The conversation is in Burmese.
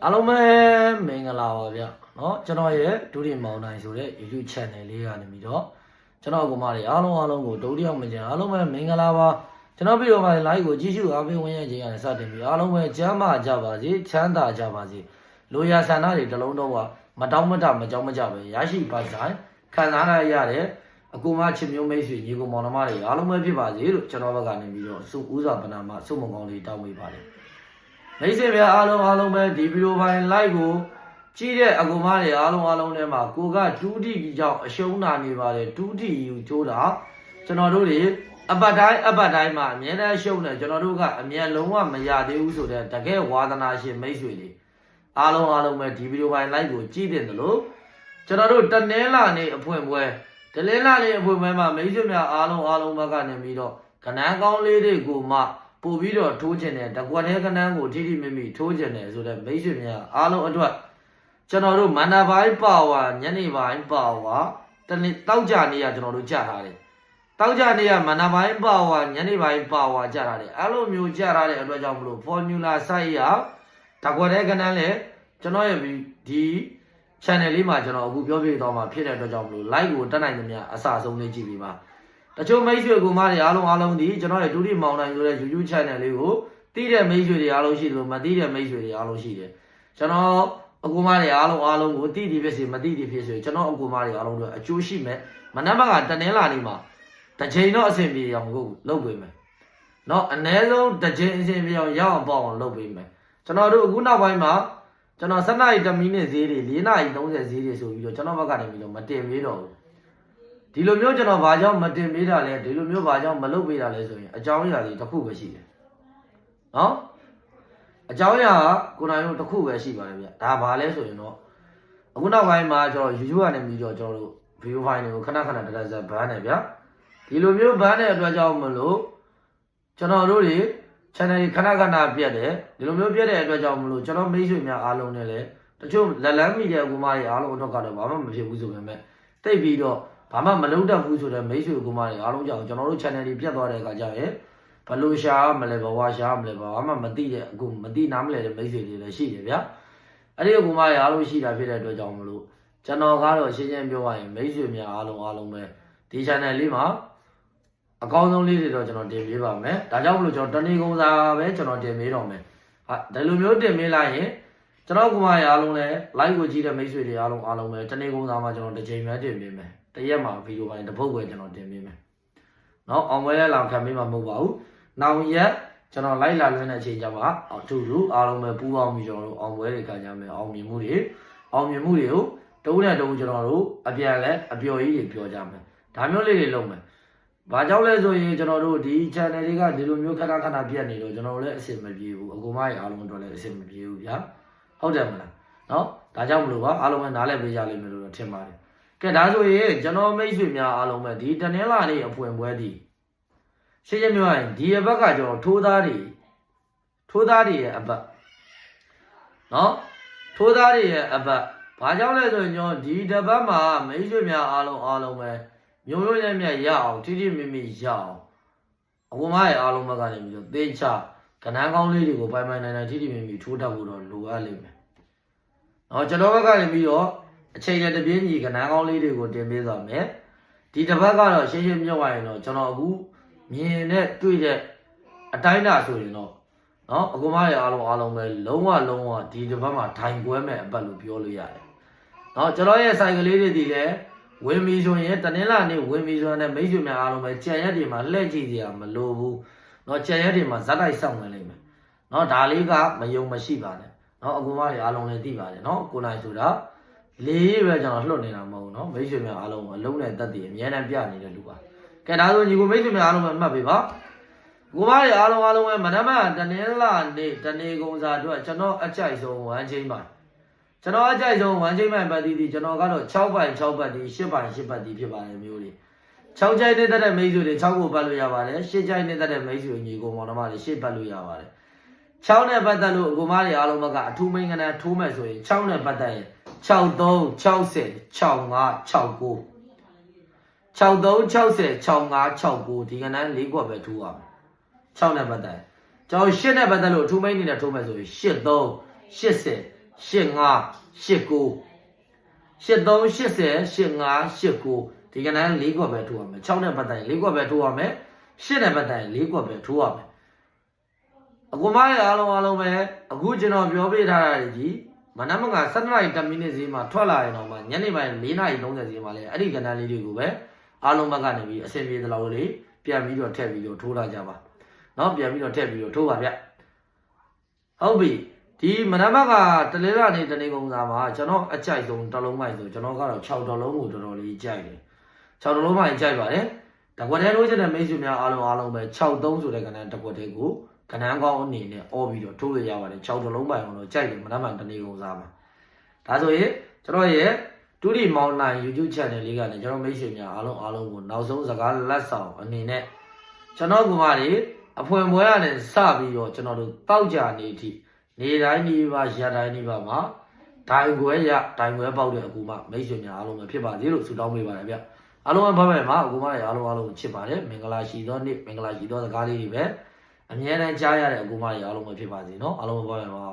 အားလုံးပဲမင်္ဂလာပါဗျเนาะကျွန်တော်ရဲ့ဒုတိယမောင်နိုင်ဆိုတဲ့ YouTube channel လေးကနေပြီးတော့ကျွန်တော်ကိုမတွေအားလုံးကိုဒုတိယမကျန်အားလုံးပဲမင်္ဂလာပါကျွန်တော်ပြီးတော့မှ live ကိုကြည့်ရှုအားပေးဝင်ရခြင်းရတယ်စတင်ပြီးအားလုံးပဲကျမ်းမာကြပါစေချမ်းသာကြပါစေလိုရာဆန္ဒတွေတစ်လုံးတော့မတောင်းမတမကြောက်မကြပဲရရှိပါဆိုင်ခံစားရတဲ့အခုမှချစ်မျိုးမိတ်ဆွေညီကိုမောင်နှမတွေအားလုံးပဲဖြစ်ပါစေလို့ကျွန်တော်ဘက်ကနေပြီးတော့စုဦးစွာပနာမစုမကောင်းလေးတောင်းပေးပါတယ်မိတ်ဆွေများအားလုံးပဲဒီဗီဒီယိုပိုင်း live ကိုကြည့်တဲ့အကူမတွေအားလုံးထဲမှာကိုကဒူးတီကြီးကြောင့်အရှုံးနာနေပါတယ်ဒူးတီယူချိုးတာကျွန်တော်တို့တွေအပတ်တိုင်းမှာအမြဲတမ်းရှုံးတယ်ကျွန်တော်တို့ကအမြဲလုံးဝမရသေးဘူးဆိုတဲ့တကယ်ဝါသနာရှင်မိတ်ဆွေတွေအားလုံးပဲဒီဗီဒီယိုပိုင်း live ကိုကြည့်တယ်လို့ကျွန်တော်တို့တနင်္လာနေ့အဖွင့်ပွဲတနင်္လာနေ့အဖွင့်ပွဲမှာမိတ်ဆွေများအားလုံးဘက်ကနေပြီးတော့ကနန်းကောင်းလေးတွေကိုမှပို့ပြီးတော့ထိုးကျင်တယ်တကွက်တဲ့ကနန်းကိုထိထိမိမိထိုးကျင်တယ်ဆိုတဲ့မိတ်ဆွေများအားလုံးအတွက်ကျွန်တော်တို့မန္တပိုင်းပါဝါညနေပိုင်းပါဝါတနေ့တောက်ကြနေ့ကကျွန်တော်တို့ကြားထားတယ်တောက်ကြနေ့ကမန္တပိုင်းပါဝါညနေပိုင်းပါဝါကြားထားတယ်အဲ့လိုမျိုးကြားထားတဲ့အတွက်ကြောင့်မလို့ formula site ရတကွက်တဲ့ကနန်းလည်းကျွန်တော်ရဲ့ဒီ channel လေးမှာကျွန်တော်အခုပြောပြသွားမှာဖြစ်တဲ့အတွက်ကြောင့်မလို့ live ကိုတက်နိုင်သမျှအစအဆုံးလေးကြည့်ပြီးပါတချို့မိတ်ဆွေကူမတွေအားလုံးဒီကျွန်တော်ရဲ့ဒုတိယမောင်နိုင်ဆိုတဲ့ YouTube channel လေးကိုသိတဲ့မိတ်ဆွေတွေအားလုံးရှိတယ်လို့မသိတဲ့မိတ်ဆွေတွေအားလုံးရှိတယ်ကျွန်တော်အကူမတွေအားလုံးကိုသိသည်ဖြစ်စေမသိသည်ဖြစ်စေကျွန်တော်အကူမတွေအားလုံးတို့အကျိုးရှိမယ်မနက်ဘက်ကတနင်္လာနေ့မှာတစ်ချိန်တော့အဆင်ပြေအောင်ကိုလုပ်ပေးမယ်เนาะအနည်းဆုံးတစ်ချိန်အဆင်ပြေအောင်ရအောင်ပေါ့အောင်လုပ်ပေးမယ်ကျွန်တော်တို့အခုနောက်ပိုင်းမှာကျွန်တော်7နာရီ10မိနစ်ဈေးတွေ4နာရီ30ဈေးတွေဆိုပြီးတော့ကျွန်တော်ဘက်ကနေပြီးတော့မတင်ပေးတော့ဘူးဒီလိုမျိုးကျွန်တော်ဘာကြောင့်မတင်ပေးတာလဲဒီလိုမျိုးဘာကြောင့်မလုပ်ပေးတာလဲဆိုရင်အကြောင်းအရာတွေတစ်ခုပဲရှိတယ်နော်အကြောင်းအရာကကိုနိုင်တို့တစ်ခုပဲရှိပါတယ်ဗျဒါဘာလဲဆိုရင်တော့အခုနောက်ပိုင်းမှာကျွန်တော် YouTube ကနေပြီးတော့ကျွန်တော်တို့ video file တွေကိုခဏတက်ဆက်ဘန်းနေဗျဒီလိုမျိုးဘန်းတဲ့အတွက်ကြောင့်မလို့ကျွန်တော်တို့တွေ channel တွေခဏပြတ်တယ်ဒီလိုမျိုးပြတ်တဲ့အတွက်ကြောင့်မလို့ကျွန်တော်မိတ်ဆွေများအားလုံးနဲ့လည်းတချို့လက်လန်းမိတဲ့အကူမတွေအားလုံးအတွက်ကတော့ဘာမှမဖြစ်ဘူးဆိုပေမဲ့တိတ်ပြီးတော့ဘာမှမလုံးတတ်ဘူးဆိုတော့မိတ်ဆွေကူမတွေအားလုံးကြောင့်ကျွန်တော်တို့ channel တွေပြတ်သွားတဲ့အခါကျရင်ဘလို့ရှာမလဲဘဝရှာမလဲဘာမှမသိတဲ့အခုမသိနားမလဲတဲ့မိတ်ဆွေတွေလည်းရှိတယ်ဗျာအဲ့ဒီကူမတွေအားလုံးရှိတာဖြစ်တဲ့အတွက်ကြောင့်မလို့ကျွန်တော်ကတော့ရှင်းရှင်းပြောရရင်မိတ်ဆွေများအားလုံးပဲဒီ channel လေးမှာအကောင်းဆုံးလေးတွေတော့ကျွန်တော်တင်ပေးပါမယ်ဒါကြောင့်မလို့ကျွန်တော်တနေ့ကုန်စာပဲကျွန်တော်တင်ပေးတော့မယ်ဟာဒီလိုမျိုးတင်ပေးလိုက်ရင်ကျွန်တော်ကူမတွေအားလုံးလည်း live ကိုကြည့်တဲ့မိတ်ဆွေတွေအားလုံးပဲတနေ့ကုန်စာမှာကျွန်တော်တစ်ချိန်ပဲတင်ပေးမယ်တရက်မှာဗီဒီယိုပိုင်းတစ်ပုတ်ပဲကျွန်တော်တင်ပေးမယ်เนาะအောင်ပွဲလဲလာခံပေးမှာမဟုတ်ပါဘူးနောက်ရက်ကျွန်တော်လိုက်လာလွှင့်တဲ့အချိန်ကျမှအထူးအားလုံးပဲပူးပေါင်းပြီးကျွန်တော်တို့အောင်ပွဲတွေခံကြမယ်အောင်မြင်မှုတွေကိုတုံးနဲ့တုံးကျွန်တော်တို့အပြန်လဲအပျော်ကြီးတွေပြောကြမယ်ဒါမျိုးလေးတွေလုပ်မယ်ဘာကြောင့်လဲဆိုရင်ကျွန်တော်တို့ဒီ channel တွေကဒီလိုမျိုးခဏပြတ်နေတော့ကျွန်တော်တို့လည်းအဆင်မပြေဘူးအကူမကြီးအားလုံးတော့လည်းအဆင်မပြေဘူးဗျာဟုတ်တယ်မလားเนาะဒါကြောင့်မလို့ပါအားလုံးပဲနားလည်ပေးကြလိမ့်မယ်လို့ထင်ပါတယ်ကဲဒါဆိုရင်ကျွန်တော်မိတ်ဆွေများအားလုံးပဲဒီတနင်္လာနေ့အဖွင့်ပွဲဒီရှင်းရှင်းပြောရရင်ဒီအဘက်ကကျွန်တော်ထိုးသားတွေရဲ့အဘက်เนาะထိုးသားတွေရဲ့အဘက်ဘာကြောင့်လဲဆိုရင်ကျွန်တော်ဒီတပတ်မှာမိတ်ဆွေများအားလုံးပဲမျိုးနဲ့မြတ်ရအောင်ထိထိမိမိရအောင်အကူမရဲ့အားလုံးဘက်ကနေပြီးတော့သေချာကနန်းကောင်းလေးတွေကိုပိုင်နိုင်ထိထိမိမိထိုးတတ်ဖို့တော့လိုအပ်လိမ့်မယ်เนาะကျွန်တော်ဘက်ကနေပြီးတော့အချိန်နဲ့တပြင်းညီကနန်းကောင်းလေးတွေကိုတင်ပေးသွားမယ်ဒီတစ်ပတ်ကတော့ရှင်းပြောရရင်တော့ကျွန်တော်အခုမြင်နဲ့တွေ့တဲ့အတိုင်းတာဆိုရင်တော့เนาะအကူမရဲ့အားလုံးပဲလုံးဝဒီတစ်ပတ်မှာထိုင်ကွဲမဲ့အပတ်လို့ပြောလို့ရတယ်เนาะကျွန်တော်ရဲ့ဆိုင်ကလေးတွေဒီလည်းဝင်ပြီဆိုရင်တနင်္လာနေ့ဝင်ပြီဆိုရင်မိတ်ဆွေများအားလုံးပဲကြံရက်တွေမှာလှည့်ကြည့်စရာမလိုဘူးเนาะကြံရက်တွေမှာဇက်တိုက်စောင့်ဝင်လိမ့်မယ်เนาะဒါလေးကမယုံမရှိပါနဲ့เนาะအကူမတွေအားလုံးလည်းသိပါတယ်เนาะကိုနိုင်ဆိုတာလေးပဲကျွန်တော်လှုပ်နေတာမဟုတ်ဘူးเนาะမိတ်ဆွေများအားလုံးအလုံးနဲ့တက်တည်အများနဲ့ပြနေတဲ့လူပါကဲဒါဆိုညီကိုမိတ်ဆွေများအားလုံးပဲမှတ်ပေးပါကိုမတွေအားလုံးပဲမနက်မှတနင်္လာနေ့တနေ့ကုန်စာအတွက်ကျွန်တော်အကြိုက်ဆုံးဝမ်းချင်းပါကျွန်တော်အကြိုက်ဆုံးဝမ်းချင်းမှန်ပတ်ဒီကျွန်တော်ကတော့6ပိုင်6ပတ်ဒီ10ပိုင်10ပတ်ဒီဖြစ်ပါတယ်မျိုးတွေ6ကြိုက်နေတဲ့မိတ်ဆွေတွေ6ကိုပတ်လို့ရပါတယ်10ကြိုက်နေတဲ့မိတ်ဆွေညီကိုမောင်နှမတွေ10ပတ်လို့ရပါတယ်6နဲ့ပတ်သက်လို့ကိုမတွေအားလုံးကအထူးမိန်ကနန်းထိုးမယ်ဆိုရင်6နဲ့ပတ်သက်ရင်63 60 65 69 63 60 65 69ဒီကနန်း၄ခွက်ပဲထိုးရမယ်6နဲ့ပတ်သက်ကျွန်တော်8နဲ့ပတ်သက်လို့အထူးမိန်နေနဲ့ထိုးမယ်ဆိုရင်83 80 ဒီကနန်း၄ကွက်ပဲထိုးရမယ်6နဲ့ပတ်တိုင်၄ကွက်ပဲထိုးရမယ်8နဲ့ပတ်တိုင်၄ကွက်ပဲထိုးရမယ်အကူမရဲ့အားလုံးပဲအခုကျွန်တော်ပြောပြထားတာကြီးမနက်မက7နာရီ10မိနစ်ဈေးမှာထွက်လာရင်တော့မှညနေပိုင်း4နာရီ30ဈေးမှာလည်းအဲ့ဒီကနန်းလေးတွေကိုပဲအားလုံးဘက်ကနေပြီးအဆင်ပြေသလောက်လေးပြန်ပြီးတော့ထည့်ပြီးတော့ထိုးလာကြပါเนาะပြန်ပြီးတော့ထည့်ပြီးတော့ထိုးပါဗျဟုတ်ပြီဒီမနက်ဘက်ကတလေးလာနေတနေကုန်စားမှာကျွန်တော်အကြိုက်ဆုံးတစ်လုံးမိုက်ဆိုကျွန်တော်ကတော့6တစ်လုံးကိုတော်တော်လေးကြိုက်တယ်6တစ်လုံးမိုက်ကြိုက်ပါတယ်တကွက်ထဲလို့ချင်တဲ့မိတ်ဆွေများအားလုံးပဲ63ဆိုတဲ့ကနန်းတစ်ကွက်ထဲကိုကနန်းကောင်းအနေနဲ့အော်ပြီးတော့ထိုးလို့ရပါတယ်6တစ်လုံးပိုင်အောင်တော့ကြိုက်တယ်မနက်မှတနေကုန်စားမှာဒါဆိုရင်ကျွန်တော်ရဲ့တူဒီမောင်လိုင်း YouTube channel လေးကလည်းကျွန်တော်မိတ်ဆွေများအားလုံးကိုနောက်ဆုံးစကားလက်ဆောင်အနေနဲ့ကျွန်တော်ကမှတွေအဖွင့်ပွဲရနဲ့စပြီးတော့ကျွန်တော်တို့တောက်ကြနေအထိနေတိုင်းနေပါရတိုင်းနေပါမှာဒိုင်ခွဲပေါက်တဲ့အကူမမိတ်ဆွေများအားလုံးပဲဖြစ်ပါသေးလို့ဆုတောင်းပေးပါတယ်ဗျအားလုံးပဲဘာပဲမှာအကူမတွေအားလုံးချစ်ပါတယ်မင်္ဂလာရှိသောနေ့မင်္ဂလာရှိသောစကားလေးတွေပဲအမြဲတမ်းကြားရတဲ့အကူမတွေအားလုံးပဲဖြစ်ပါစေเนาะအားလုံးပဲဘာပဲမှာ